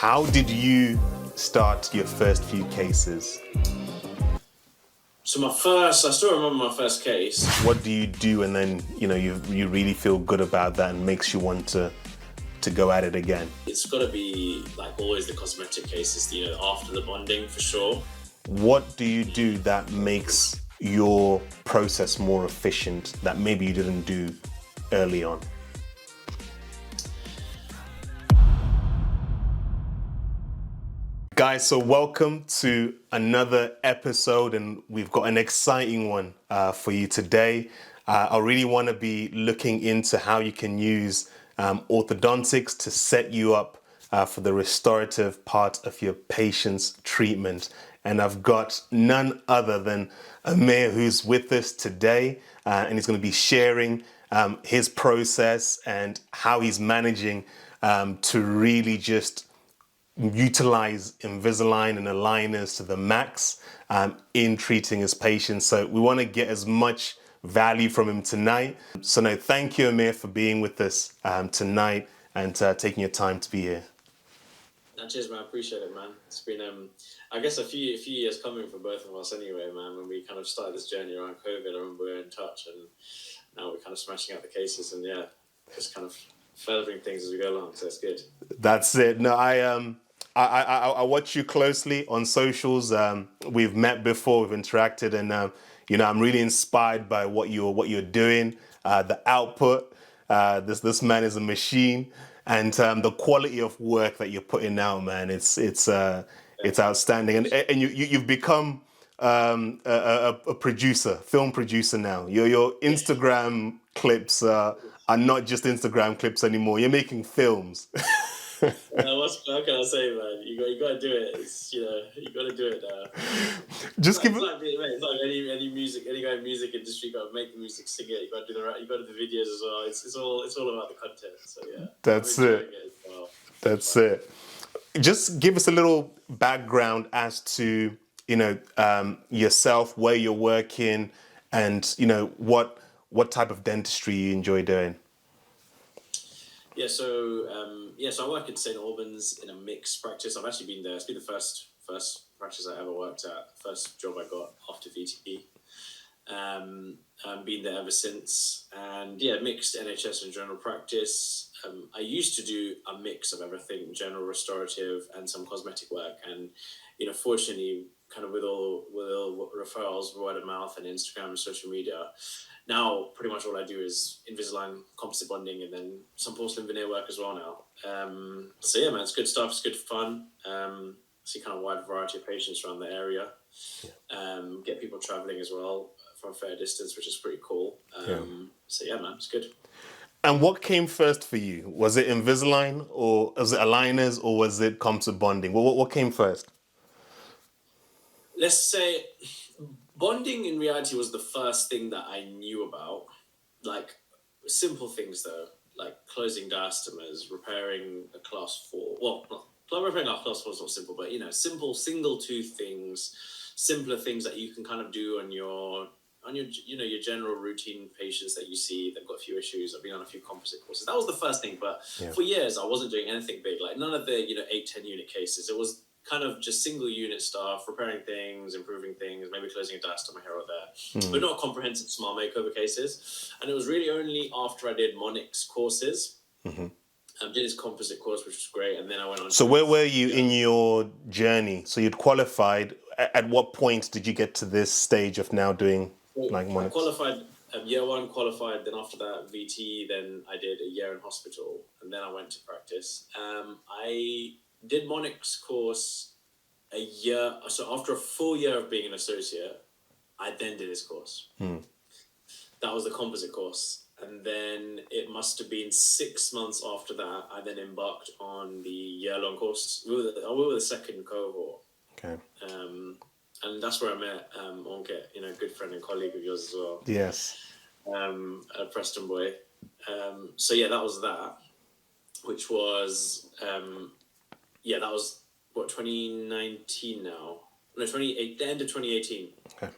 How did you start your first few cases? So I still remember my first case. What do you do and then, you really feel good about that and makes you want to go at it again? It's got to be like always the cosmetic cases, after the bonding for sure. What do you do that makes your process more efficient that maybe you didn't do early on? Guys, so welcome to another episode, and we've got an exciting one for you today. I really want to be looking into how you can use orthodontics to set you up for the restorative part of your patient's treatment. And I've got none other than Aamir, who's with us today, and he's going to be sharing his process and how he's managing to really just utilize Invisalign and aligners to the max in treating his patients. So we want to get as much value from him tonight. So no, thank you, Aamir, for being with us tonight and taking your time to be here. Cheers, man. I appreciate it, man. It's been, I guess, a few years coming for both of us anyway, man. When we kind of started this journey around COVID, I remember we were in touch, and now we're kind of smashing out the cases, and yeah, just kind of furthering things as we go along. So it's good. That's it. No, I watch you closely on socials. We've met before, we've interacted, and I'm really inspired by what you're doing. The output. This man is a machine, and the quality of work that you're putting out, man, it's outstanding. And you've become a producer, film producer now. Your Instagram clips are not just Instagram clips anymore. You're making films. What can I say, man? You got to do it. You got to do it now. Just give it. It's like any music, any guy in music industry. You got to make the music, sing it. You got to do you got to do the videos as well. It's all about the content. So yeah, that's it. That's it. Just give us a little background as to yourself, where you're working, and what type of dentistry you enjoy doing. Yeah, so I work in St. Albans in a mixed practice. I've actually been there. It's been the first practice I ever worked at. First job I got after VTE. Been there ever since. And yeah, mixed NHS and general practice. I used to do a mix of everything, general restorative and some cosmetic work. And fortunately, kind of with all referrals, word of mouth, and Instagram and social media, now pretty much all I do is Invisalign, composite bonding, and then some porcelain veneer work as well now. So yeah, man, it's good stuff. It's good fun. See kind of wide variety of patients around the area. Get people traveling as well from a fair distance, which is pretty cool. So yeah, man, it's good. And what came first for you? Was it Invisalign, or was it aligners, or was it composite bonding? What came first? Let's say bonding in reality was the first thing that I knew about. Like simple things though, like closing diastemas, repairing a class 4. Well, not repairing a class 4 is not simple, but simple single tooth things, simpler things that you can kind of do on your your general routine patients that you see. They've got a few issues. I've been on a few composite courses. That was the first thing, but for years I wasn't doing anything big, like none of the 8-10 unit cases. It was kind of just single unit stuff, repairing things, improving things, maybe closing a diastema here or there, but not comprehensive smile makeover cases. And it was really only after I did Monix courses, did his composite course, which was great, and then I went on. So where were you in your journey? So you'd qualified. At what point did you get to this stage of now doing like Monix? I qualified year 1, qualified. Then after that VT, then I did a year in hospital, and then I went to practice. I did Monix course a year. So after a full year of being an associate, I then did his course. That was the composite course. And then it must have been 6 months after that, I then embarked on the year-long course. We were the second cohort. Okay. And that's where I met Onke, a good friend and colleague of yours as well. Yes. A Preston boy. So yeah, that was that, which was... that was, 2019 now? No, the end of 2018. Okay.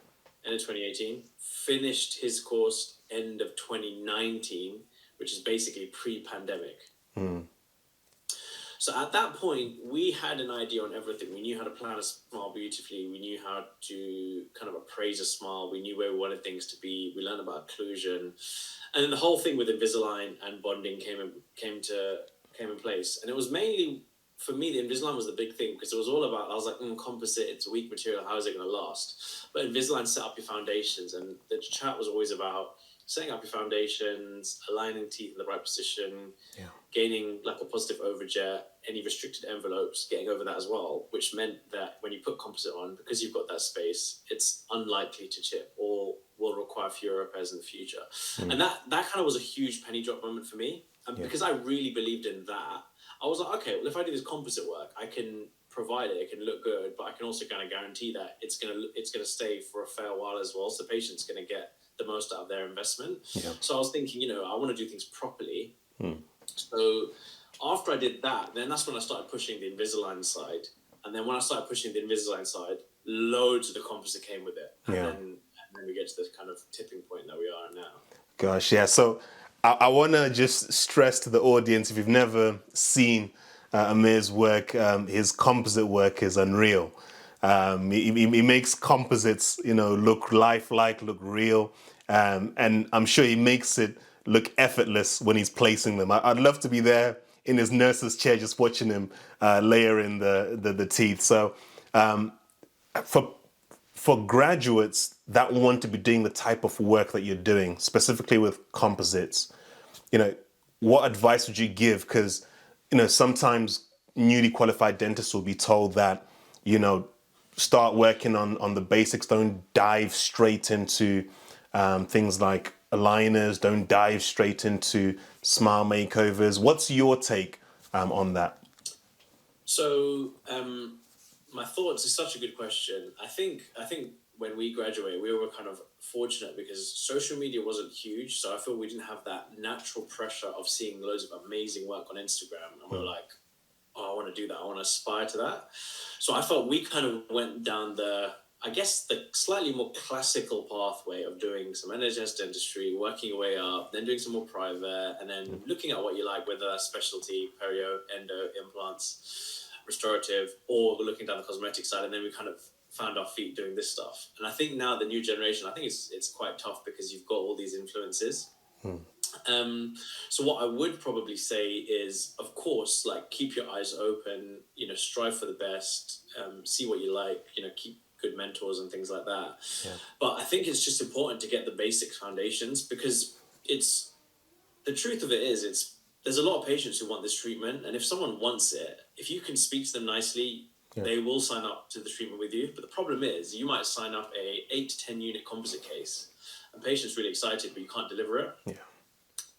End of 2018. Finished his course end of 2019, which is basically pre-pandemic. So at that point, we had an idea on everything. We knew how to plan a smile beautifully. We knew how to kind of appraise a smile. We knew where we wanted things to be. We learned about occlusion, and then the whole thing with Invisalign and bonding came in place. And it was mainly for me, the Invisalign was the big thing because it was all about. I was like, composite. It's a weak material. How is it going to last? But Invisalign set up your foundations, and the chat was always about setting up your foundations, aligning teeth in the right position, gaining like a positive overjet, any restricted envelopes, getting over that as well, which meant that when you put composite on, because you've got that space, it's unlikely to chip or will require fewer repairs in the future. And that kind of was a huge penny drop moment for me. And because I really believed in that, I was like, okay, well, if I do this composite work, I can provide it can look good, but I can also kind of guarantee that it's gonna stay for a fair while as well. So the patient's gonna get the most out of their investment. So I was thinking, I want to do things properly. So after I did that, then that's when I started pushing the Invisalign side. And then when I started pushing the Invisalign side, loads of the composite came with it. And then we get to this kind of tipping point that we are now. Gosh, yeah. So I want to just stress to the audience, if you've never seen Aamir's work, his composite work is unreal. He makes composites, look lifelike, look real. And I'm sure he makes it look effortless when he's placing them. I'd love to be there in his nurse's chair just watching him layer in the teeth. So for graduates that want to be doing the type of work that you're doing, specifically with composites, what advice would you give? Because, sometimes newly qualified dentists will be told that, start working on the basics. Don't dive straight into things like aligners. Don't dive straight into smile makeovers. What's your take on that? So my thoughts is such a good question. I think when we graduated, we were kind of fortunate because social media wasn't huge. So I feel we didn't have that natural pressure of seeing loads of amazing work on Instagram. And we were like, oh, I want to do that. I want to aspire to that. So I felt we kind of went down the slightly more classical pathway of doing some NHS dentistry, working your way up, then doing some more private, and then looking at what you like, whether that's specialty, perio, endo, implants, restorative, or looking down the cosmetic side. And then we kind of found our feet doing this stuff. And I think now the new generation, I think it's quite tough because you've got all these influences. So what I would probably say is, of course, like keep your eyes open, strive for the best, see what you like, keep good mentors and things like that. But I think it's just important to get the basic foundations because the truth of it is there's a lot of patients who want this treatment, and if someone wants it, if you can speak to them nicely, they will sign up to the treatment with you. But the problem is you might sign up a 8 to 10 unit composite case and patient's really excited, but you can't deliver it.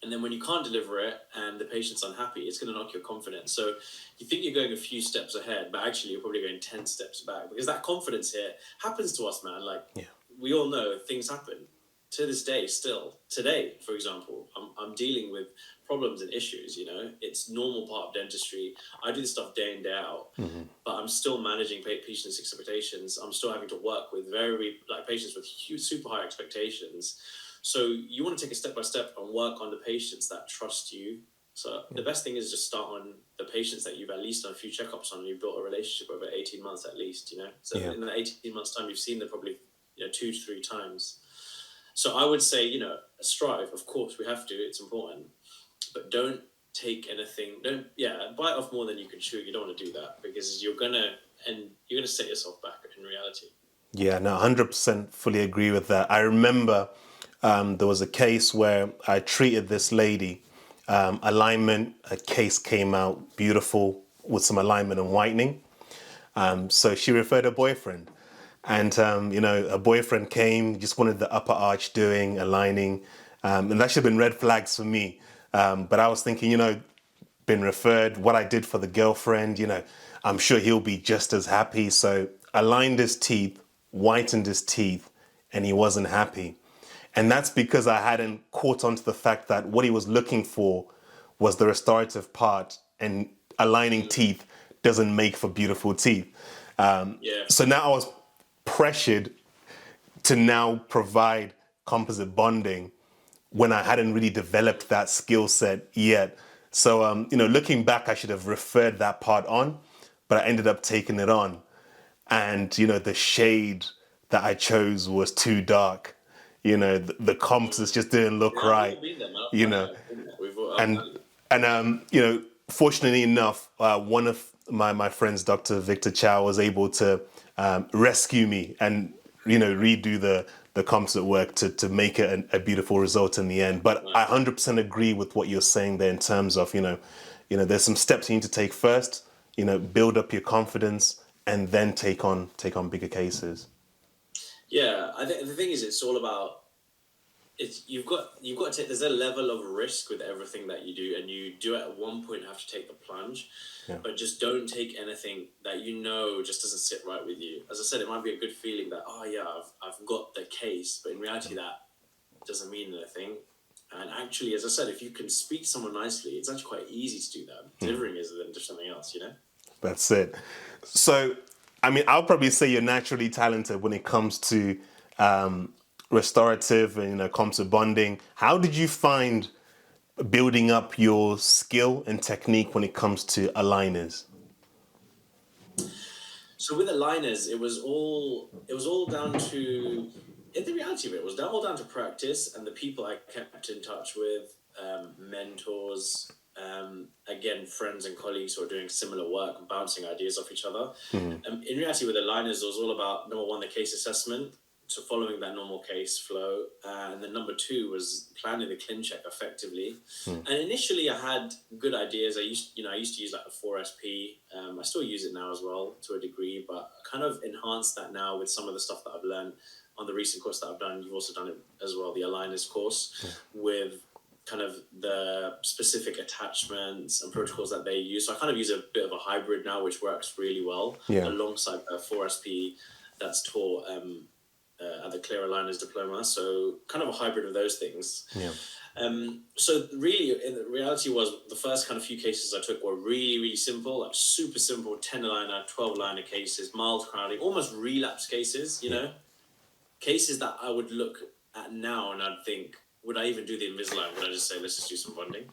And then when you can't deliver it and the patient's unhappy, it's going to knock your confidence. So you think you're going a few steps ahead, but actually you're probably going 10 steps back because that confidence here happens to us, man. Like we all know things happen to this day still. Today, for example, I'm dealing with problems and issues, It's normal part of dentistry. I do this stuff day in, day out, but I'm still managing patients' expectations. I'm still having to work with patients with huge, super high expectations. So you want to take a step by step and work on the patients that trust you. So the best thing is just start on the patients that you've at least done a few checkups on and you've built a relationship over 18 months at least, So in that 18 months time, you've seen them probably, 2 to 3 times. So I would say, strive, of course we have to, it's important, but don't take anything, bite off more than you can chew. You don't want to do that because you're going to set yourself back in reality. Yeah, no, 100% fully agree with that. I remember there was a case where I treated this lady, alignment, a case came out beautiful with some alignment and whitening. So she referred her boyfriend. And, her boyfriend came, just wanted the upper arch doing, aligning. And that should have been red flags for me. But I was thinking, been referred, what I did for the girlfriend, I'm sure he'll be just as happy. So aligned his teeth, whitened his teeth, and he wasn't happy. And that's because I hadn't caught on to the fact that what he was looking for was the restorative part, and aligning teeth doesn't make for beautiful teeth. So now I was pressured to now provide composite bonding when I hadn't really developed that skill set yet. So, looking back, I should have referred that part on, but I ended up taking it on. And, the shade that I chose was too dark. The composites just didn't look Yeah, we've right, all been there, man. you know. I've been there. We've all, And, absolutely. fortunately enough, one of my friends, Dr. Victor Chow, was able to rescue me and, redo the composite work to make it a beautiful result in the end. But I 100% agree with what you're saying there in terms of, there's some steps you need to take first, build up your confidence and then take on bigger cases. Yeah, I think the thing is, it's all about you've got to take. There's a level of risk with everything that you do, and you do at one point have to take the plunge, Yeah. but just don't take anything that just doesn't sit right with you. As I said, it might be a good feeling that I've got the case, but in reality that doesn't mean anything. And actually, as I said, if you can speak to someone nicely, it's actually quite easy to do that. Delivering is then just something else, That's it. So, I'll probably say you're naturally talented when it comes to restorative and composite bonding. How did you find building up your skill and technique when it comes to aligners? So with aligners, it was all down to, in the reality of it, was all down to practice and the people I kept in touch with, mentors, again, friends and colleagues who are doing similar work and bouncing ideas off each other. In reality, with aligners, it was all about, number one, the case assessment, so following that normal case flow, and then number two was planning the clean check effectively. And initially, I had good ideas. I used to use like a 4SP. I still use it now as well to a degree, but I kind of enhanced that now with some of the stuff that I've learned on the recent course that I've done. You've also done it as well, the aligners course, with kind of the specific attachments and protocols that they use. So I kind of use a bit of a hybrid now, which works really well alongside a 4SP that's taught at the Clear Aligners diploma. So kind of a hybrid of those things. Yeah. So really, in the reality was the first kind of few cases I took were really, really simple, like super simple 10 liner, 12 liner cases, mild crowding, almost relapse cases, cases that I would look at now and I'd think, would I even do the Invisalign? Would I just say, let's just do some bonding?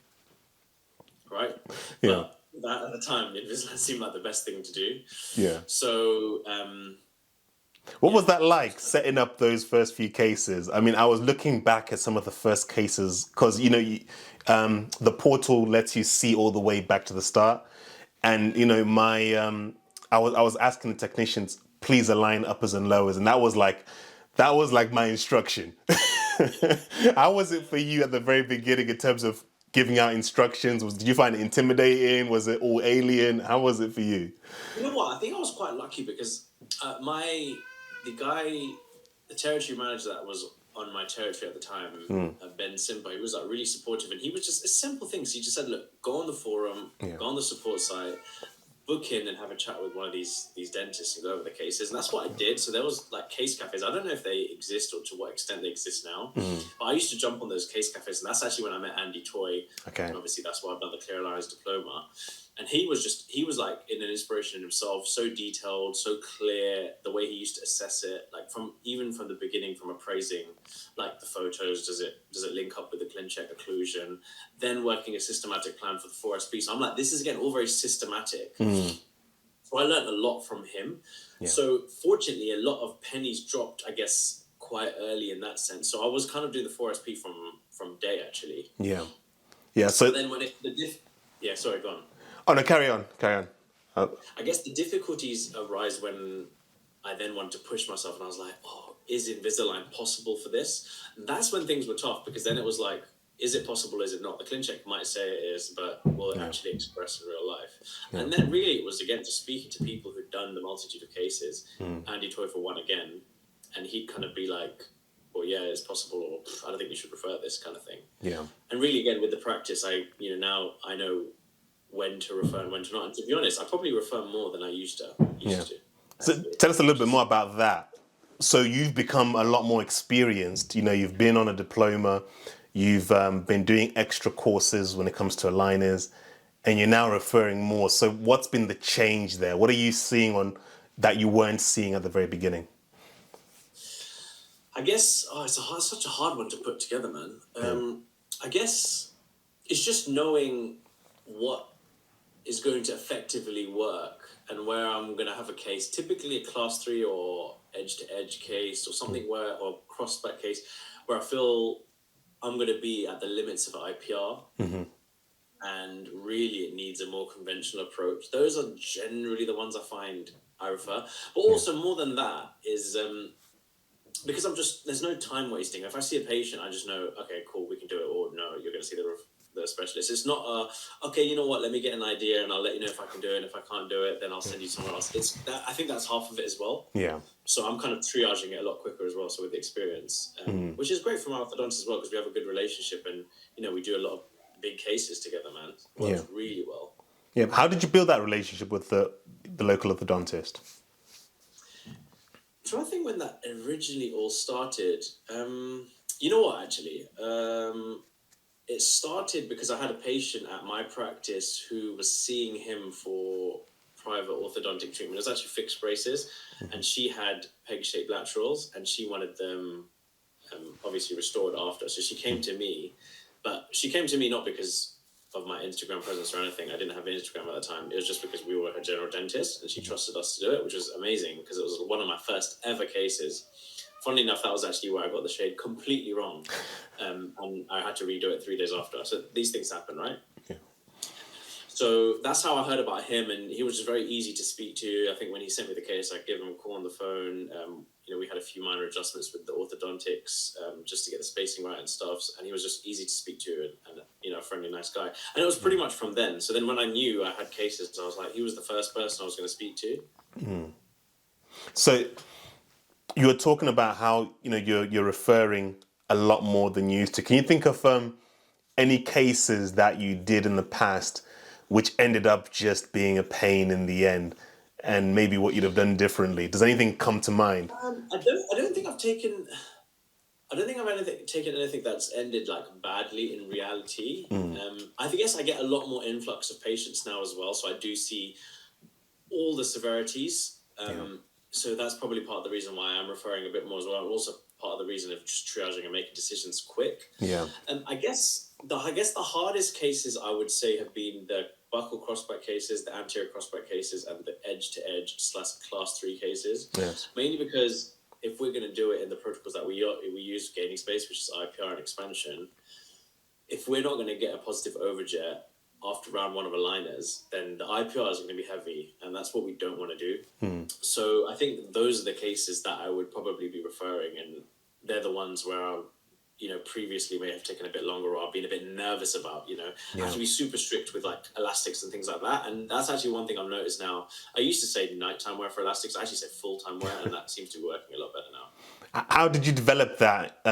Right? Yeah. But that at the time, the Invisalign seemed like the best thing to do. Yeah. So, what was that like, setting up those first few cases? I was looking back at some of the first cases because, the portal lets you see all the way back to the start. And, I was asking the technicians, please align uppers and lowers. And that was like my instruction. How was it for you at the very beginning in terms of giving out instructions? Did you find it intimidating? Was it all alien? How was it for you? You know what? I think I was quite lucky because the territory manager that was on my territory at the time, Ben Simba, he was like really supportive, and he was just simple things. He just said, "Look, go on the forum, go on the support site, book in and have a chat with one of these dentists and go over the cases." And that's what I did. So there was like case cafes. I don't know if they exist or to what extent they exist now. But I used to jump on those case cafes, and that's actually when I met Andy Toy. Okay. And obviously that's why I've done the Clear Aligners diploma. And he was like an inspiration in himself, so detailed, so clear, the way he used to assess it, like from the beginning, from appraising like the photos, does it link up with the ClinCheck occlusion, then working a systematic plan for the 4SP. So I'm like, this is again all very systematic. So I learned a lot from him. Yeah. So fortunately, a lot of pennies dropped, I guess, quite early in that sense. So I was kind of doing the 4SP from day actually. Yeah. Yeah. So then when sorry, go on. Oh no, carry on. I guess the difficulties arise when I then wanted to push myself, and I was like, "Oh, is Invisalign possible for this?" And that's when things were tough because then it was like, "Is it possible? Is it not?" The ClinCheck might say it is, but will it actually express in real life? Yeah. And then really it was again just speaking to people who'd done the multitude of cases. Andy Toy for one again, and he'd kind of be like, "Well, yeah, it's possible," or "I don't think you should refer this," kind of thing. Yeah. And really again with the practice, now I know when to refer and when to not. And to be honest, I probably refer more than I used to. So tell us a little bit more about that. So you've become a lot more experienced. You've been on a diploma, you've been doing extra courses when it comes to aligners, and you're now referring more. So what's been the change there? What are you seeing that you weren't seeing at the very beginning? I guess it's such a hard one to put together, man. I guess it's just knowing what is going to effectively work and where I'm going to have a case, typically a class 3 or edge-to-edge case or something or cross-back case, where I feel I'm going to be at the limits of IPR. And really it needs a more conventional approach. Those are generally the ones I find I refer. But also more than that is because there's no time wasting. If I see a patient, I just know, okay, cool, we can do it, or no, you're going to see the specialist. It's not okay, you know what, let me get an idea and I'll let you know if I can do it, and if I can't do it, then I'll send you somewhere else. I think that's half of it as well. Yeah. So I'm kind of triaging it a lot quicker as well, so with the experience, which is great for my orthodontist as well, because we have a good relationship and, we do a lot of big cases together, man. It works really well. Yeah. How did you build that relationship with the local orthodontist? So I think when that originally all started, you know what, actually? It started because I had a patient at my practice who was seeing him for private orthodontic treatment. It was actually fixed braces, and she had peg-shaped laterals, and she wanted them obviously restored after. So she came to me, but she came to me not because of my Instagram presence or anything. I didn't have Instagram at the time. It was just because we were her general dentist, and she trusted us to do it, which was amazing because it was one of my first ever cases. Funnily enough, that was actually where I got the shade completely wrong. And I had to redo it 3 days after. So these things happen, right? Yeah. So that's how I heard about him, and he was just very easy to speak to. I think when he sent me the case, I gave him a call on the phone. We had a few minor adjustments with the orthodontics just to get the spacing right and stuff. And he was just easy to speak to and a friendly, nice guy. And it was pretty much from then. So then when I knew I had cases, I was like, he was the first person I was going to speak to. So you were talking about how you're referring a lot more than you used to. Can you think of any cases that you did in the past which ended up just being a pain in the end, and maybe what you'd have done differently? Does anything come to mind? I don't think I've taken. I don't think I've taken anything that's ended like badly in reality. I guess I get a lot more influx of patients now as well, so I do see all the severities. So that's probably part of the reason why I'm referring a bit more as well. Also part of the reason of just triaging and making decisions quick. Yeah. I guess the hardest cases I would say have been the buccal crossback cases, the anterior crossback cases, and the edge-to-edge / class 3 cases. Yes. Mainly because if we're going to do it in the protocols that we use, gaining space, which is IPR and expansion, if we're not going to get a positive overjet after round 1 of aligners, then the IPR is going to be heavy, and that's what we don't want to do. So I think those are the cases that I would probably be referring, and they're the ones where I, previously may have taken a bit longer, or I've been a bit nervous about, I have to be super strict with like elastics and things like that. And that's actually one thing I've noticed now. I used to say nighttime wear for elastics. I actually say full-time wear, and that seems to be working a lot better now. How did you develop that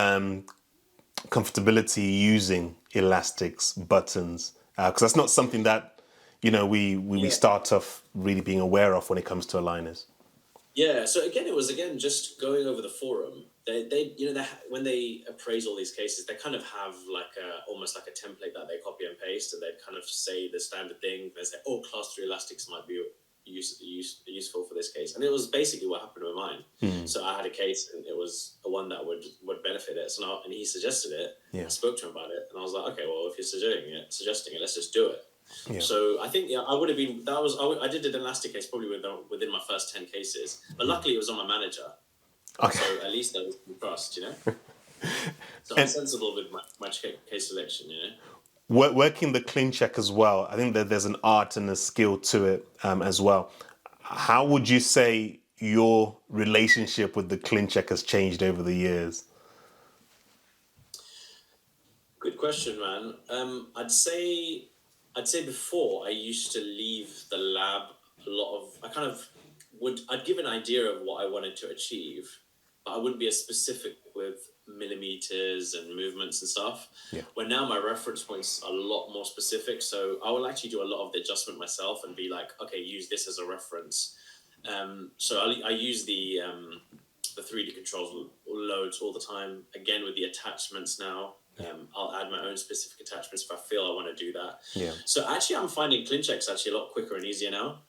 comfortability using elastics, buttons? Because that's not something that we start off really being aware of when it comes to aligners. Yeah. So again, it was just going over the forum. They when they appraise all these cases, they kind of have almost like a template that they copy and paste, and they kind of say the standard thing. They say, "Oh, class 3 elastics might be useful for this case," and it was basically what happened with mine. So I had a case, and it was one that would benefit it. And he suggested it. I spoke to him about it, and I was like, "Okay, well, if you're suggesting it, let's just do it." Okay. So I think I would have been. I did an elastic case probably within my first 10 cases, but luckily it was on my manager. Okay. So at least there was some trust, So I'm sensible with my case selection, Working the clean check as well, I think that there's an art and a skill to it as well. How would you say your relationship with the clean check has changed over the years? Good question, man. I'd say before I used to leave the lab I'd give an idea of what I wanted to achieve, but I wouldn't be as specific with millimeters and movements and stuff. Yeah. Where now my reference point's a lot more specific, so I will actually do a lot of the adjustment myself and be like, okay, use this as a reference. So I use the 3D controls loads all the time. Again, with the attachments now. I'll add my own specific attachments if I feel I want to do that. Yeah. So actually, I'm finding clean checks actually a lot quicker and easier now.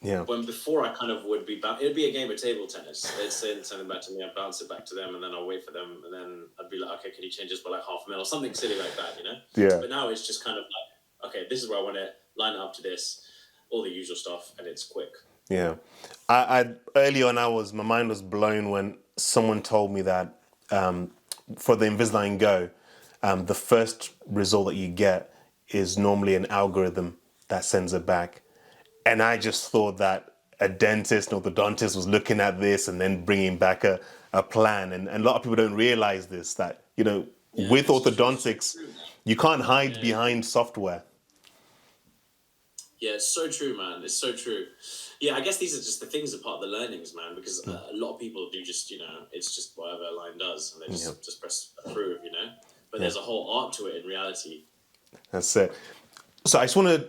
Yeah. When before I kind of would be it would be a game of table tennis. They'd send it back to me, I'd bounce it back to them, and then I'll wait for them, and then I'd be like, okay, can you change this by like half a mil or something silly like that, Yeah. But now it's just kind of like, okay, this is where I want it. line it up to this, all the usual stuff, and it's quick. Yeah. I early on, my mind was blown when someone told me that for the Invisalign Go, the first result that you get is normally an algorithm that sends it back. And I just thought that a dentist or orthodontist was looking at this and then bringing back a plan. And a lot of people don't realize this, that, Yeah, with it's orthodontics, true, man. you can't hide Yeah, behind software. yeah, it's so true, man. It's so true. Yeah, I guess these are just the things that part of the learnings, man. Because a lot of people do just, it's just whatever a line does, and they Yeah. just press approve, But Yeah. there's a whole art to it in reality. That's it. So I just want to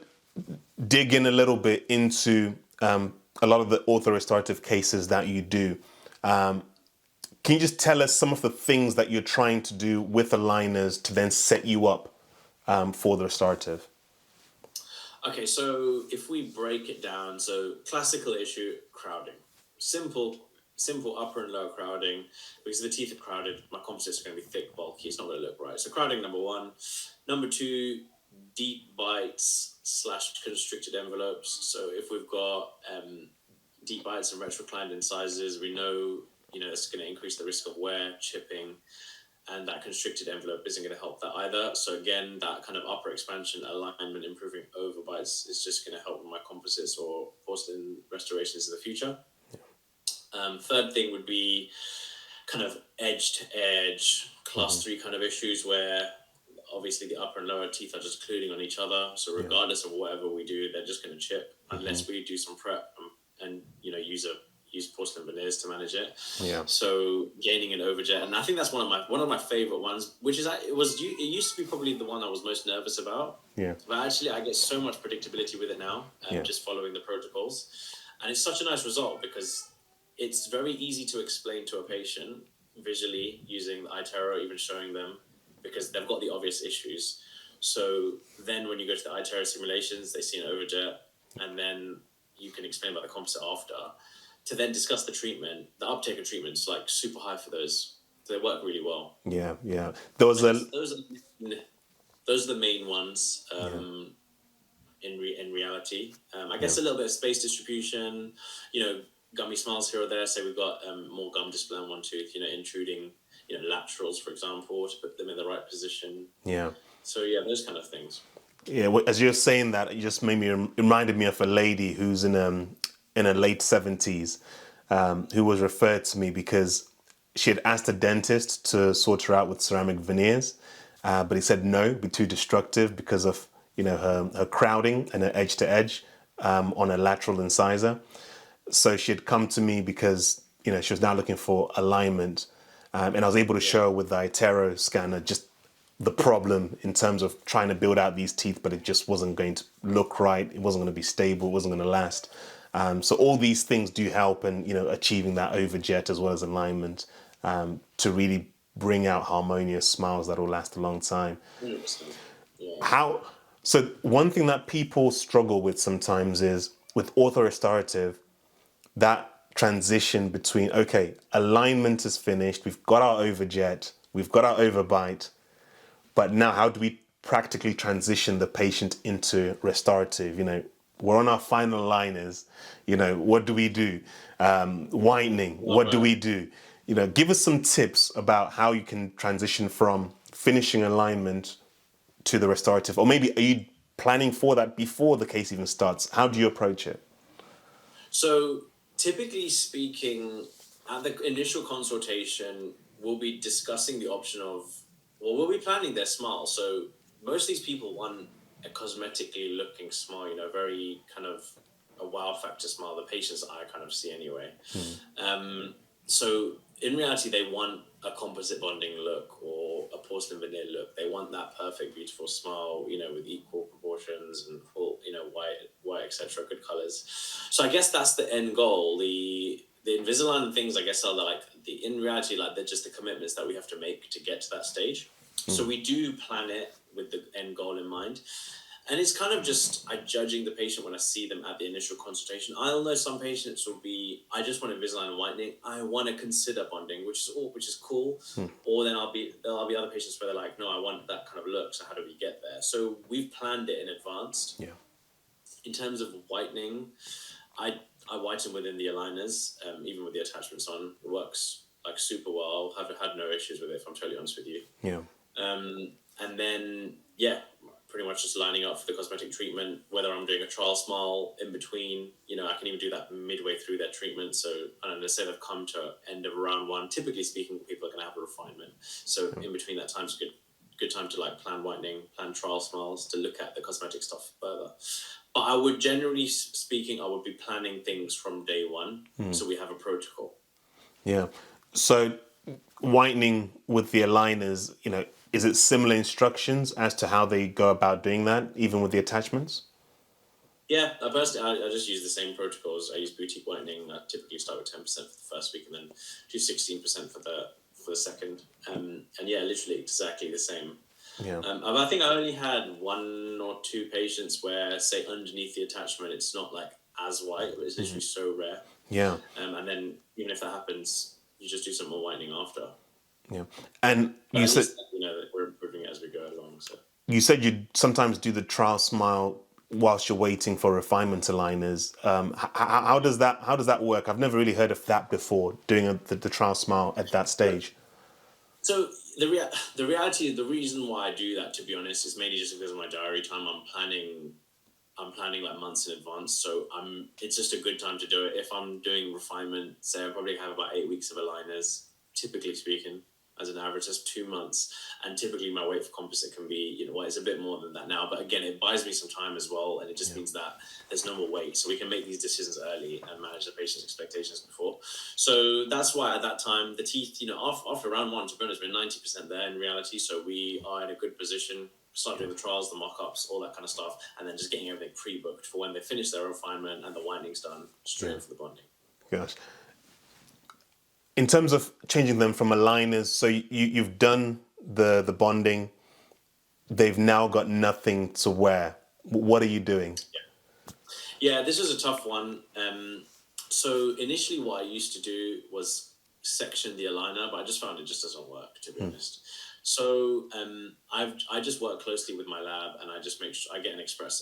dig in a little bit into a lot of the ortho-restorative cases that you do. Can you just tell us some of the things that you're trying to do with aligners to then set you up for the restorative? Okay, so if we break it down, so classical issue, crowding. Simple upper and lower crowding. Because if the teeth are crowded, my composites are going to be thick, bulky. It's not going to look right. So crowding, number one. Number two, deep bites / constricted envelopes. So if we've got deep bites and retroclined incisors, we know, it's going to increase the risk of wear, chipping, and that constricted envelope isn't going to help that either. So again, that kind of upper expansion, alignment, improving overbites is just going to help with my composites or porcelain restorations in the future. Third thing would be kind of edge to edge, class 3 kind of issues where obviously the upper and lower teeth are just occluding on each other. So regardless of whatever we do, they're just going to chip unless we do some prep and use porcelain veneers to manage it. Yeah. So gaining an overjet, and I think that's one of my favorite ones, which is it used to be probably the one I was most nervous about. Yeah. But actually, I get so much predictability with it now, just following the protocols, and it's such a nice result because it's very easy to explain to a patient visually using the iTero or even showing them because they've got the obvious issues. So then when you go to the iTero simulations, they see an overjet, and then you can explain about the composite after. To then discuss the treatment, the uptake of treatment is like super high for those. So they work really well. Yeah. Those are the main ones in reality. I guess a little bit of space distribution, gummy smiles here or there. Say we've got more gum display on one tooth, intruding, laterals, for example, to put them in the right position. Yeah. So yeah, those kind of things. Yeah. As you're saying that, it just reminded me of a lady who's in her late 70s, who was referred to me because she had asked a dentist to sort her out with ceramic veneers, but he said no, it'd be too destructive because of her crowding and her edge to edge on a lateral incisor. So she had come to me because she was now looking for alignment, and I was able to show her with the iTero scanner just the problem in terms of trying to build out these teeth, but it just wasn't going to look right. It wasn't going to be stable. It wasn't going to last. So all these things do help in achieving that overjet as well as alignment to really bring out harmonious smiles that will last a long time. 100%. Yeah. So one thing that people struggle with sometimes is with ortho-restorative, that transition between, okay, alignment is finished, we've got our overjet, we've got our overbite, but now how do we practically transition the patient into restorative? We're on our final liners, what do we do? Whitening, what do we do? Give us some tips about how you can transition from finishing alignment to the restorative, or maybe are you planning for that before the case even starts? How do you approach it? So typically speaking, at the initial consultation, we'll be discussing the option of, we'll be planning their smile. So most of these people want a cosmetically looking smile, very kind of a wow factor smile, the patient's eye kind of see anyway. So in reality, they want a composite bonding look or a porcelain veneer look. They want that perfect, beautiful smile, with equal proportions and full, white, etc., good colors. So I guess that's the end goal. The Invisalign things, I guess, are in reality, they're just the commitments that we have to make to get to that stage. So we do plan it with the end goal in mind. And it's kind of just judging the patient when I see them at the initial consultation. I'll know some patients will be, I just want Invisalign and whitening. I want to consider bonding, which is cool. Or then there'll be other patients where they're like, no, I want that kind of look. So how do we get there? So we've planned it in advance. Yeah. In terms of whitening, I whiten within the aligners, even with the attachments on. It works like super well. I've had no issues with it, if I'm totally honest with you. Yeah. And then, yeah, pretty much just lining up for the cosmetic treatment, whether I'm doing a trial smile in between, I can even do that midway through their treatment. So, let's say they've come to end of round one, typically speaking, people are going to have a refinement. So in between that time is a good time to like plan whitening, plan trial smiles, to look at the cosmetic stuff further. But I would, generally speaking, I would be planning things from day one. So we have a protocol. Yeah. So whitening with the aligners, is it similar instructions as to how they go about doing that, even with the attachments? Yeah, personally, I just use the same protocols. I use boutique whitening. I typically start with 10% for the first week, and then do 16% for the second. And yeah, literally exactly the same. Yeah. I think I only had 1 or 2 patients where, say, underneath the attachment, it's not like as white, but it's literally so rare. Yeah. And then even if that happens, you just do some more whitening after. Yeah. And But you said least, we're improving it as we go along. So you sometimes do the trial smile whilst you're waiting for refinement aligners. How does that work? I've never really heard of that before, doing the trial smile at that stage. So the reality, the reason why I do that, to be honest, is mainly just because of my diary time. I'm planning like months in advance, so it's just a good time to do it. If I'm doing refinement, say I probably have about 8 weeks of aligners, typically speaking, as an average, that's 2 months. And typically my weight for composite can be, it's a bit more than that now. But again, it buys me some time as well, and it just means that there's no more weight. So we can make these decisions early and manage the patient's expectations before. So that's why at that time, the teeth, after round one, to be honest, we're 90% there in reality. So we are in a good position. Start doing the trials, the mock-ups, all that kind of stuff, and then just getting everything pre-booked for when they finish their refinement and the whitening's done, straight in for the bonding. Gosh. In terms of changing them from aligners, so you've done the bonding, they've now got nothing to wear. What are you doing? Yeah, this is a tough one. So initially what I used to do was section the aligner, but I just found it just doesn't work, to be honest. So I just work closely with my lab, and I just make sure I get an express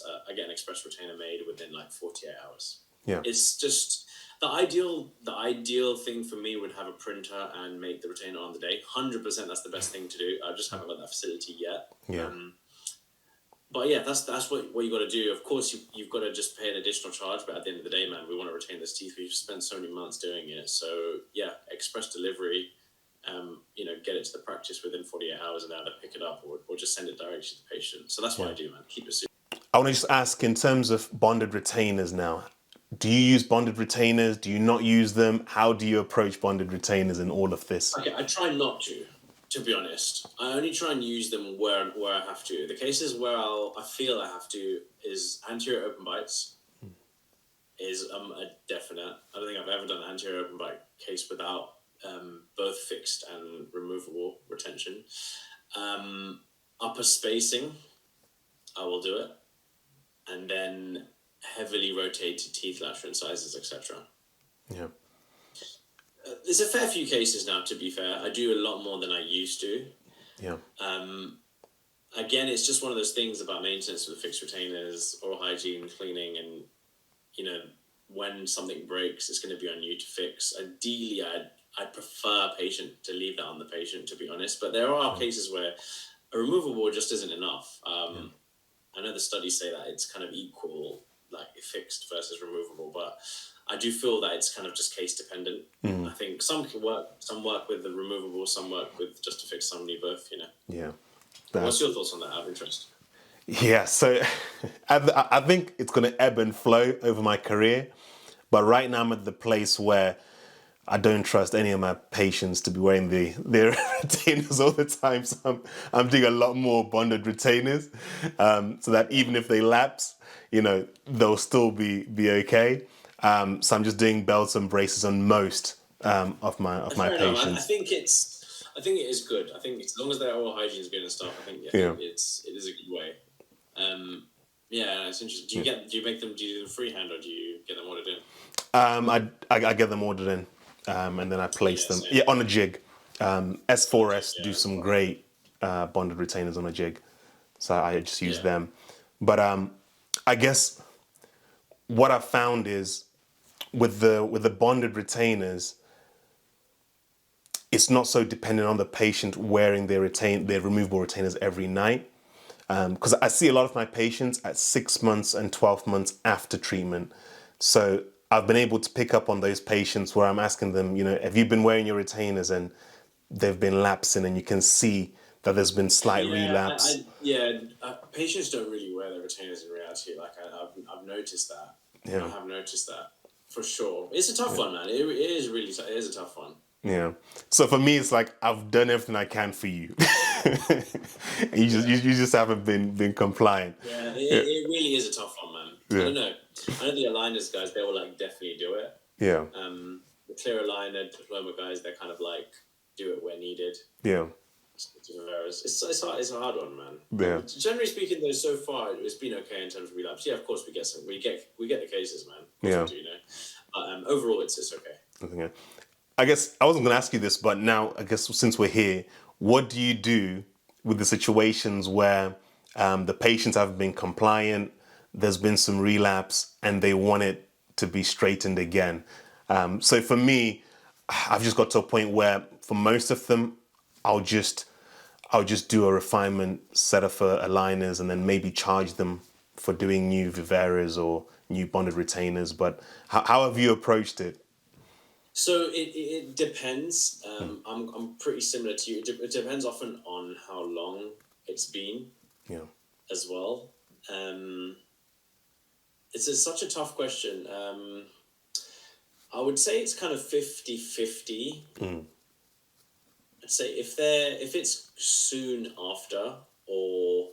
retainer made within like 48 hours. Yeah. It's just the ideal thing for me would have a printer and make the retainer on the day. 100%, that's the best thing to do. I just haven't got that facility yet. Yeah. But yeah, that's what you got to do. Of course, you've got to just pay an additional charge. But at the end of the day, man, we want to retain those teeth. We've spent so many months doing it. So yeah, express delivery. Get it to the practice within 48 hours, and either pick it up or just send it directly to the patient. So that's what I do, man. Keep it simple. I want to just ask, in terms of bonded retainers now, do you use bonded retainers? Do you not use them? How do you approach bonded retainers in all of this? Okay, I try not to be honest. I only try and use them where I have to. The cases where I feel I have to is anterior open bites. Is a definite. I don't think I've ever done an anterior open bite case without both fixed and removable retention. Upper spacing, I will do it. And then heavily rotated teeth, lateral incisors, etc. Yeah. There's a fair few cases now, to be fair. I do a lot more than I used to. Yeah. Again, it's just one of those things about maintenance with fixed retainers, oral hygiene, cleaning, and, when something breaks, it's going to be on you to fix. Ideally, I'd prefer a patient to leave that on the patient, to be honest. But there are cases where a removable just isn't enough. I know the studies say that it's kind of equal, like fixed versus removable, but I do feel that it's kind of just case dependent. I think some work with the removable, some work with just to fix, some need both, Yeah. What's your thoughts on that, out of interest? Yeah, so I think it's going to ebb and flow over my career. But right now I'm at the place where I don't trust any of my patients to be wearing their retainers all the time. So I'm doing a lot more bonded retainers, so that even if they lapse, they'll still be okay. So I'm just doing belts and braces on most of my Fair enough. patients. I think it is good. I think as long as their oral hygiene is good and stuff, I think it is a good way. It's interesting. Do you do them freehand, or do you get them ordered in? I get them ordered in, and then I place them on a jig. S4S do some great bonded retainers on a jig, so I just use them. But I guess what I've found is with the bonded retainers, it's not so dependent on the patient wearing their removable retainers every night. Because I see a lot of my patients at 6 months and 12 months after treatment. So I've been able to pick up on those patients where I'm asking them, have you been wearing your retainers, and they've been lapsing, and you can see that there's been slight relapse. Patients don't really wear their retainers in reality. Like I've noticed that. I Yeah. have noticed that for sure. It's a tough one, man. It is really. It is a tough one. Yeah. So for me, it's like I've done everything I can for you. You just haven't been compliant. Yeah, Yeah. it really is a tough one, man. I Yeah. don't know. I know the aligners guys, they will like definitely do it. Yeah. The clear aligner diploma guys, they're kind of like do it where needed. Yeah. It's a hard one, man. Yeah. Generally speaking, though, so far it's been okay in terms of relapse. Yeah, of course we get the cases, man. Of course Yeah. we do, But overall, it's okay. Okay. I guess I wasn't going to ask you this, but now I guess since we're here, what do you do with the situations where the patients have been compliant, there's been some relapse, and they want it to be straightened again? So for me, I've just got to a point where for most of them, I'll just do a refinement setup for aligners, and then maybe charge them for doing new Viveras or new bonded retainers. But how have you approached it? So it depends. I'm pretty similar to you. It depends often on how long it's been. Yeah. As well. It's such a tough question. I would say it's kind of 50-50. I'd say if it's soon after, or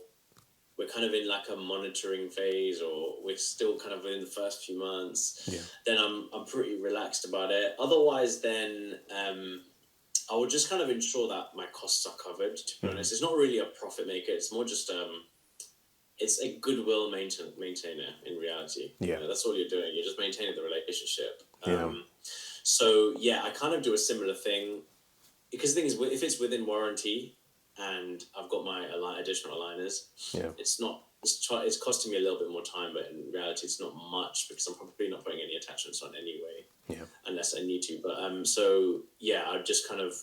we're kind of in like a monitoring phase, or we're still kind of in the first few months, then I'm pretty relaxed about it. Otherwise, then I would just kind of ensure that my costs are covered. To be honest, it's not really a profit maker. It's more just it's a goodwill maintainer in reality. Yeah. That's all you're doing. You're just maintaining the relationship. Yeah. So yeah, I kind of do a similar thing, because the thing is, if it's within warranty and I've got my additional aligners, it's costing me a little bit more time, but in reality it's not much, because I'm probably not putting any attachments on anyway, unless I need to. But so yeah, I just kind of,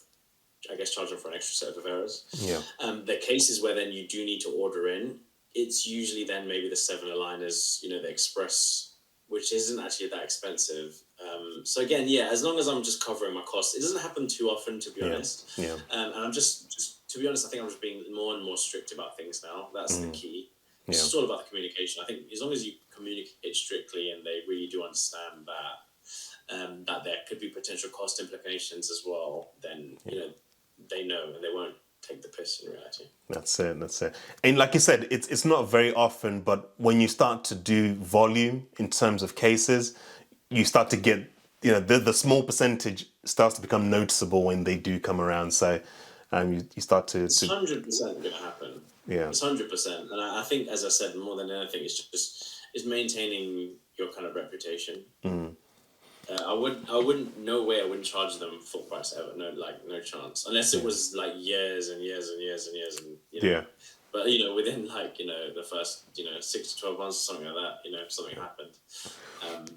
I guess, charge them for an extra set of errors. Yeah. The cases where then you do need to order in, it's usually then maybe the 7 aligners, the Express, which isn't actually that expensive. So again, as long as I'm just covering my costs, it doesn't happen too often, to be honest. Yeah. And I'm just to be honest, I think I'm just being more and more strict about things now. That's the key. It's just all about the communication. I think as long as you communicate strictly and they really do understand that there could be potential cost implications as well, then they know, and they won't take the piss in reality. That's it. And like you said, it's not very often, but when you start to do volume in terms of cases, you start to get, the small percentage starts to become noticeable when they do come around. So you start to... It's 100% going to happen. Yeah. It's 100%. And I think, as I said, more than anything, it's maintaining your kind of reputation. I wouldn't, no way I wouldn't charge them full price ever. No chance. Unless it was like years and years and years and years. And, But, within the first, 6 to 12 months or something like that, something happened.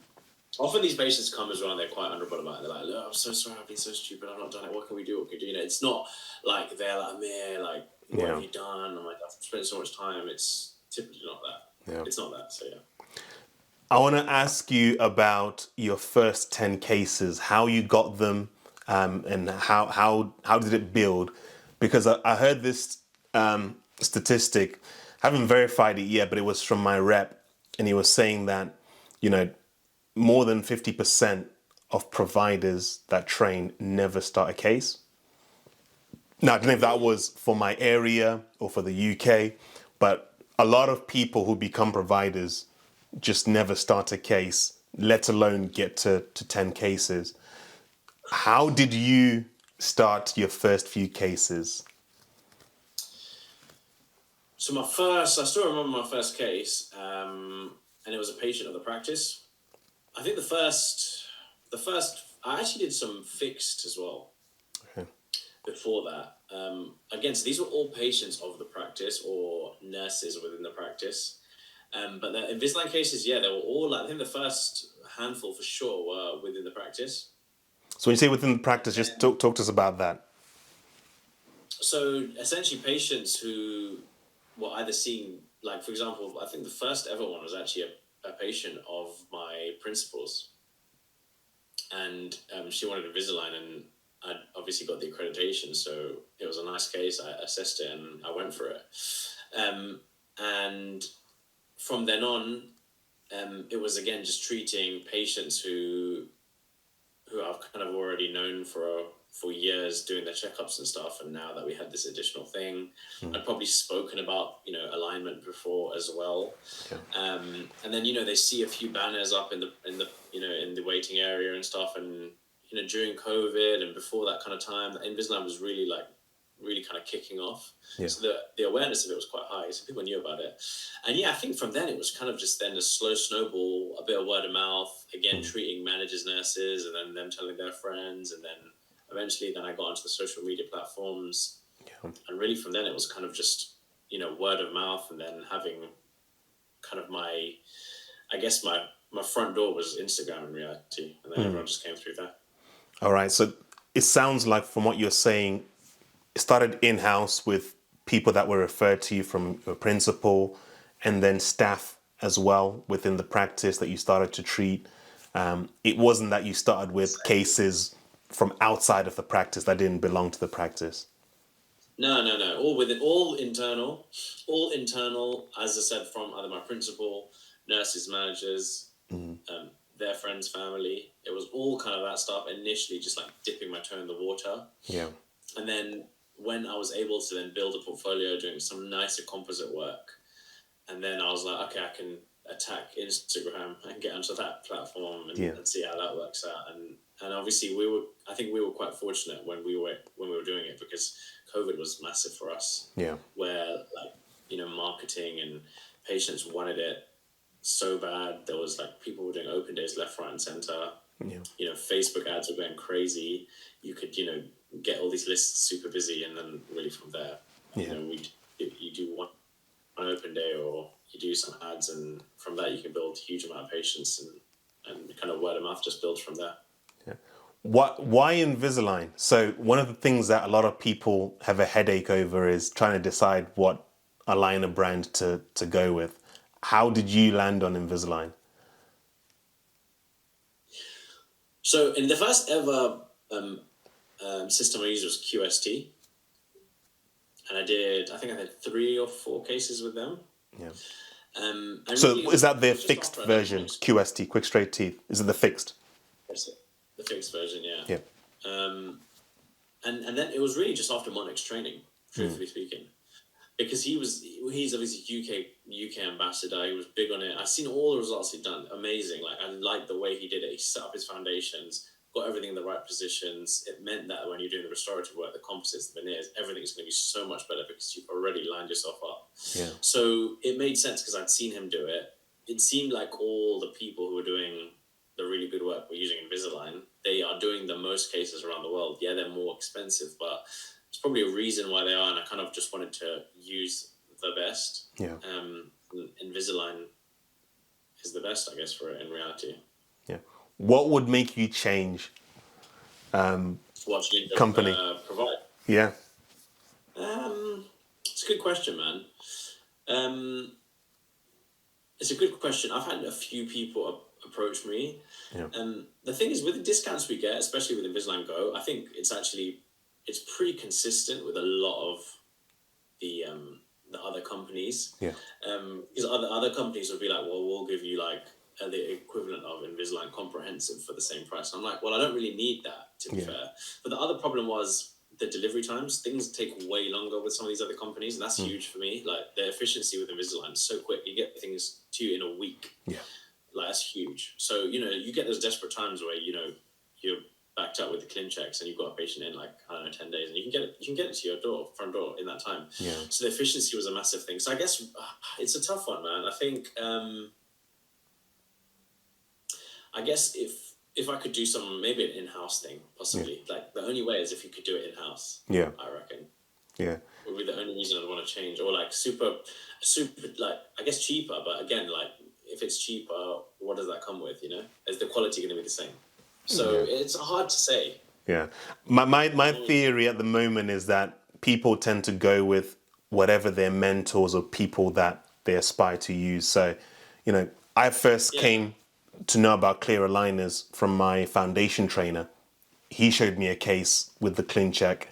Often these patients come as well and they're quite honourable about it. They're like, look, I'm so sorry, I've been so stupid, I've not done it. What can we do? It's not like they're like, Aamir, like, what have you done? I'm like, I've spent so much time. It's typically not that. Yeah. It's not that, so yeah. I want to ask you about your first 10 cases, how you got them, and how did it build? Because I heard this statistic, haven't verified it yet, but it was from my rep, and he was saying that, more than 50% of providers that train never start a case. Now, I don't know if that was for my area or for the UK, but a lot of people who become providers just never start a case, let alone get to 10 cases. How did you start your first few cases? So I still remember my first case, and it was a patient of the practice. I think the first, I actually did some fixed as well. Okay. Before that. Again, so these were all patients of the practice or nurses within the practice. But the Invisalign cases, yeah, they were all like, I think the first handful for sure were within the practice. So when you say within the And practice, just then, talk to us about that. so essentially, patients who were either seeing, like, for example, I think the first ever one was actually a patient of my principal's. And she wanted Invisalign, and I obviously got the accreditation, so it was a nice case. I assessed it and I went for it. And from then on, it was again just treating patients who I've kind of already known for years, doing their checkups and stuff. And now that we had this additional thing, I'd probably spoken about alignment before as well. Yeah. And then they see a few banners up in the in the waiting area and stuff. And during COVID and before that kind of time, Invisalign was really kind of kicking off. Yeah. So the awareness of it was quite high, so people knew about it. And yeah, I think from then it was kind of just then a slow snowball, a bit of word of mouth, again, treating managers, nurses, and then them telling their friends. And then eventually I got onto the social media platforms. Yeah. And really from then it was kind of just, word of mouth, and then having kind of my front door was Instagram in reality. And then everyone just came through that. All right. So it sounds like from what you're saying, it started in-house with people that were referred to you from your principal, and then staff as well within the practice that you started to treat. It wasn't that you started with cases from outside of the practice that didn't belong to the practice. No. All internal. As I said, from either my principal, nurses, managers, their friends, family. It was all kind of that stuff. Initially, just like dipping my toe in the water. Yeah. And then when I was able to then build a portfolio, doing some nicer composite work, and then I was like, okay, I can attack Instagram and get onto that platform and see how that works out. And obviously I think we were quite fortunate when we were doing it, because COVID was massive for us. Yeah. Where marketing and patients wanted it so bad. There was people were doing open days left, right, and center. Yeah. Facebook ads were going crazy. You could get all these lists super busy, and then really from there, you do one open day, or you do some ads, and from that you can build a huge amount of patients, and kind of word of mouth just builds from there. Yeah. Why Invisalign? So one of the things that a lot of people have a headache over is trying to decide what aligner brand to go with. How did you land on Invisalign? So in the first ever system I used was QST, and I think I had 3 or 4 cases with them. Yeah. So is that their fixed version, QST, Quick Straight Teeth? Is it the fixed? That's it. The fixed version, yeah. Yeah. And then it was really just after Monix training, truthfully speaking, because he's obviously UK ambassador. He was big on it. I've seen all the results he'd done. Amazing. I liked the way he did it. He set up his foundations, got everything in the right positions. It meant that when you're doing the restorative work, the composites, the veneers, everything's going to be so much better because you've already lined yourself up. Yeah. So it made sense because I'd seen him do it. It seemed like all the people who were doing the really good work were using Invisalign. They are doing the most cases around the world. Yeah, they're more expensive, but it's probably a reason why they are. And I kind of just wanted to use the best. Yeah. Invisalign is the best, I guess, for it in reality. Yeah. What would make you change what should company provide? Yeah. It's a good question, man. It's a good question. I've had a few people approach me. Yeah. The thing is, with the discounts we get, especially with Invisalign Go, I think it's pretty consistent with a lot of the other companies. Yeah. Because other companies would be like, well, we'll give you the equivalent of Invisalign Comprehensive for the same price. And I'm like, well, I don't really need that, to be fair. But the other problem was the delivery times. Things take way longer with some of these other companies, and that's huge for me. The efficiency with Invisalign is so quick. You get things to you in a week. Yeah. That's huge. So, you get those desperate times where, you're backed up with the clin checks and you've got a patient in 10 days, and you can get it to your front door in that time. Yeah. So the efficiency was a massive thing. So I guess it's a tough one, man. I think, I guess if I could do maybe an in-house thing, possibly. The only way is if you could do it in-house. Yeah. I reckon. Yeah. Would be the only reason I'd want to change, or like super, like I guess cheaper. But again, like if it's cheaper, what does that come with? You know, is the quality going to be the same? So Yeah. it's hard to say. Yeah. My As long as theory at the moment is that people tend to go with whatever their mentors or people that they aspire to use. So, I first yeah, came to know about clear aligners from my foundation trainer. He showed me a case with the clean check.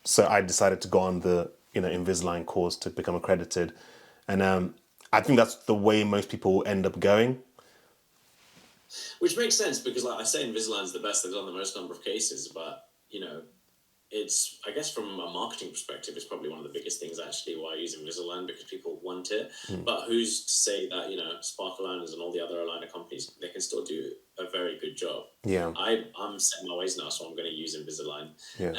So I decided to go on the, Invisalign course to become accredited. And I think that's the way most people end up going. which makes sense because, like I say, Invisalign's the best. They've done the most number of cases, but it's, I guess, from a marketing perspective, it's probably one of the biggest things actually why I use Invisalign, because people want it. But who's to say that Spark Aligners and all the other aligner companies, they can still do a very good job. Yeah. I'm set in my ways now, so I'm going to use Invisalign. Yeah.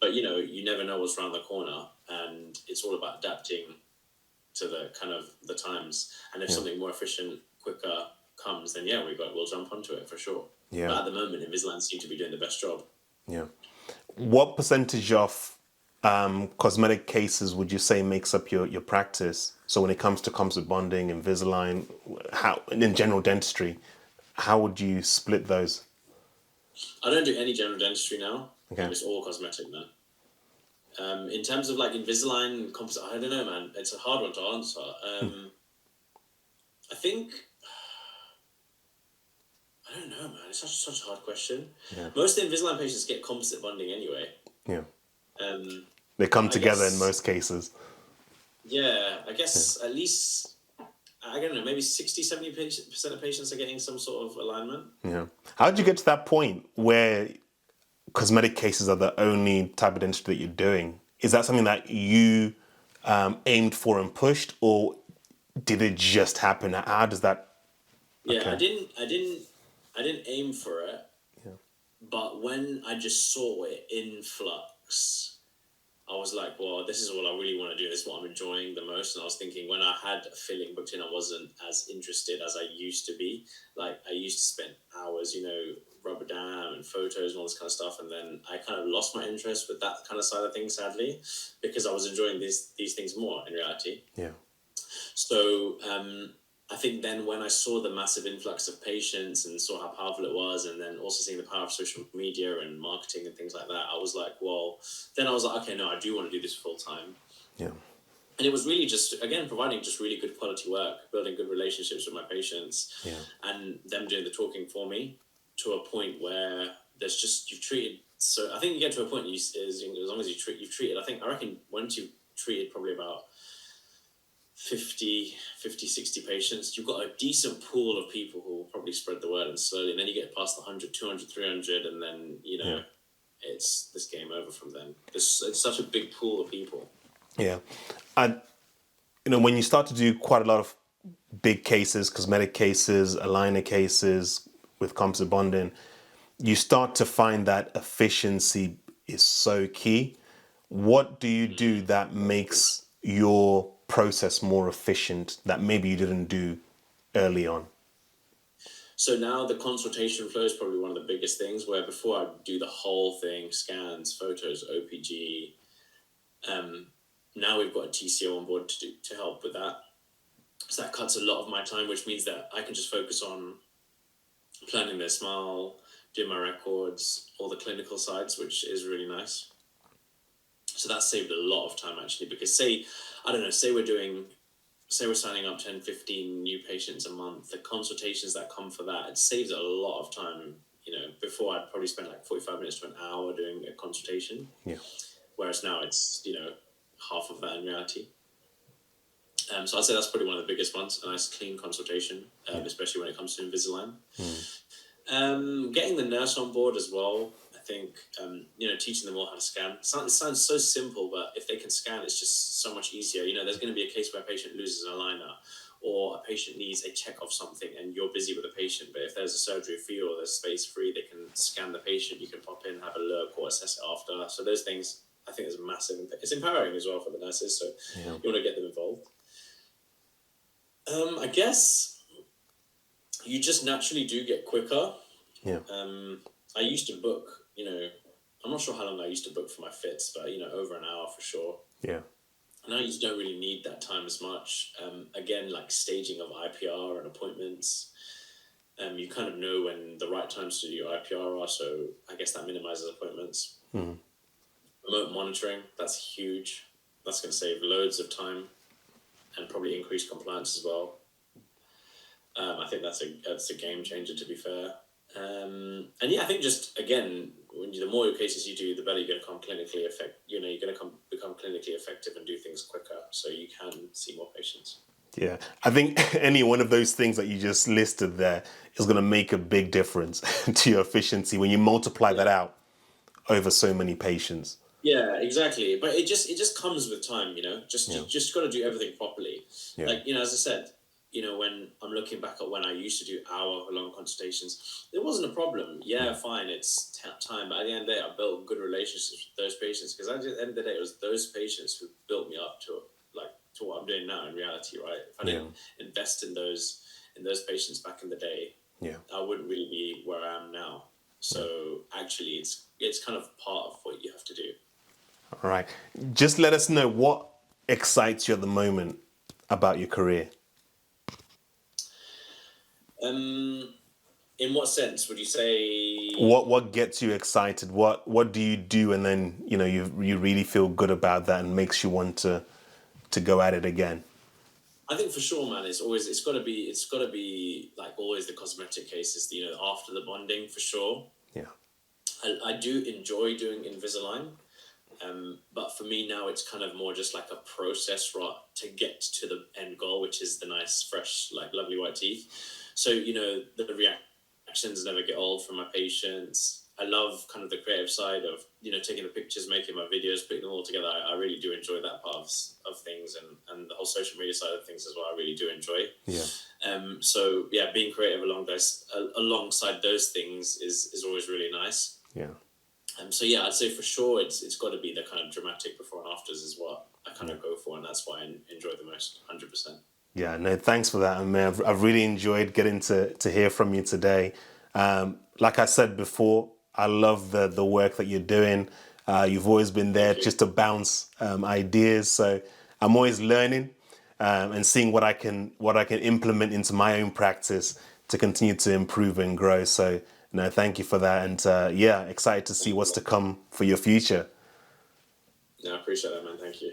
But you never know what's around the corner, and it's all about adapting to the kind of the times. And if something more efficient, quicker comes, then yeah, we'll jump onto it for sure. Yeah. But at the moment, Invisalign seem to be doing the best job. Yeah. What percentage of cosmetic cases would you say makes up your practice? So when it comes to composite bonding, Invisalign, how in general dentistry, how would you split those? I don't do any general dentistry now. Okay. It's all cosmetic now. In terms of like Invisalign composite, I don't know, man. It's a hard one to answer. I think I don't know, man. It's such a hard question. Yeah. Most Invisalign patients get composite bonding anyway. Yeah. They But come I together in guess, most cases. yeah, I guess at least, I don't know, maybe 60-70% of patients are getting some sort of alignment. Yeah. How did you get to that point where cosmetic cases are the only type of dentistry that you're doing? Is that something that you aimed for and pushed, or did it just happen? How does that? Yeah, Okay. I didn't aim for it. Yeah. But when I just saw it influx, I was like, well, this is what I really want to do. This is what I'm enjoying the most. And I was thinking, when I had a filling booked in, I wasn't as interested as I used to be. Like, I used to spend hours, rubber dam and photos and all this kind of stuff. And then I kind of lost my interest with that kind of side of things, sadly, because I was enjoying these things more in reality. Yeah. So I think then when I saw the massive influx of patients and saw how powerful it was, and then also seeing the power of social media and marketing and things like that, I was like, well, then I was like, okay, no, I do want to do this full time. Yeah. And it was really just, again, providing just really good quality work, building good relationships with my patients, and them doing the talking for me to a point where there's just, you've treated, so I think you get to a point, as long as you've treated, I reckon once you've treated probably about 50, 60 patients, you've got a decent pool of people who will probably spread the word, and slowly, and then you get past the 100, 200, 300, and then, it's this game over from then. It's such a big pool of people. Yeah. And, when you start to do quite a lot of big cases, cosmetic cases, aligner cases with composite bonding, you start to find that efficiency is so key. What do you do that makes your process more efficient that maybe you didn't do early on? So now the consultation flow is probably one of the biggest things, where before I'd do the whole thing, scans, photos, OPG. Now we've got a TCO on board to help with that. So that cuts a lot of my time, which means that I can just focus on planning their smile, doing my records, all the clinical sides, which is really nice. So that saved a lot of time actually, because say we're signing up 10, 15 new patients a month, the consultations that come for that, it saves a lot of time. Before I'd probably spend like 45 minutes to an hour doing a consultation. Yeah. Whereas now it's, half of that in reality. So I'd say that's probably one of the biggest ones, a nice clean consultation, especially when it comes to Invisalign. Getting the nurse on board as well. I think, teaching them all how to scan. It sounds so simple, but if they can scan, it's just so much easier. There's going to be a case where a patient loses an aligner, or a patient needs a check of something and you're busy with the patient. But if there's a surgery free or there's space free, they can scan the patient. You can pop in, have a look, or assess it after. So those things, I think, is massive. It's empowering as well for the nurses. So you want to get them involved. I guess you just naturally do get quicker. Yeah. I used to book, I'm not sure how long I used to book for my fits, but, over an hour for sure. Yeah. Now you don't really need that time as much. Again, like staging of IPR and appointments, you kind of know when the right times to do your IPR are, so I guess that minimizes appointments. Remote monitoring, that's huge. That's going to save loads of time and probably increase compliance as well. I think that's a game changer, to be fair. And yeah, I think just again, the more cases you do, the better you're going to come clinically you're going to become clinically effective and do things quicker, so you can see more patients. Yeah, I think any one of those things that you just listed there is going to make a big difference to your efficiency when you multiply that out over so many patients. Yeah, exactly. But it just comes with time, Just Yeah. you just got to do everything properly. Yeah. Like, as I said, when I'm looking back at when I used to do hour-long consultations, it wasn't a problem. Yeah, fine, it's time. But at the end of the day, I built good relationships with those patients, because at the end of the day, it was those patients who built me up to what I'm doing now in reality, right? If I didn't invest in those patients back in the day, I wouldn't really be where I am now. So actually, it's kind of part of what you have to do. All right. Just let us know what excites you at the moment about your career. In what sense would you say? What gets you excited? What do you do, and then you really feel good about that and makes you want to go at it again? I think for sure, man. It's got to be like always the cosmetic cases. After the bonding, for sure. Yeah. I do enjoy doing Invisalign, but for me now it's kind of more just like a process, right, to get to the end goal, which is the nice, fresh, like lovely white teeth. So the reactions never get old from my patients. I love kind of the creative side of taking the pictures, making my videos, putting them all together. I really do enjoy that part of things, and the whole social media side of things as well. I really do enjoy. Yeah. So yeah, being creative alongside those things is always really nice. Yeah. So yeah, I'd say for sure it's got to be the kind of dramatic before and afters is what I kind of go for, and that's why I enjoy the most, 100%. Yeah, no, thanks for that, Aamir. I've really enjoyed getting to hear from you today. Like I said before, I love the work that you're doing. You've always been there just to bounce ideas. So I'm always learning and seeing what I can implement into my own practice to continue to improve and grow. So no, thank you for that. And yeah, excited to see what's to come for your future. Yeah, I appreciate that, man. Thank you.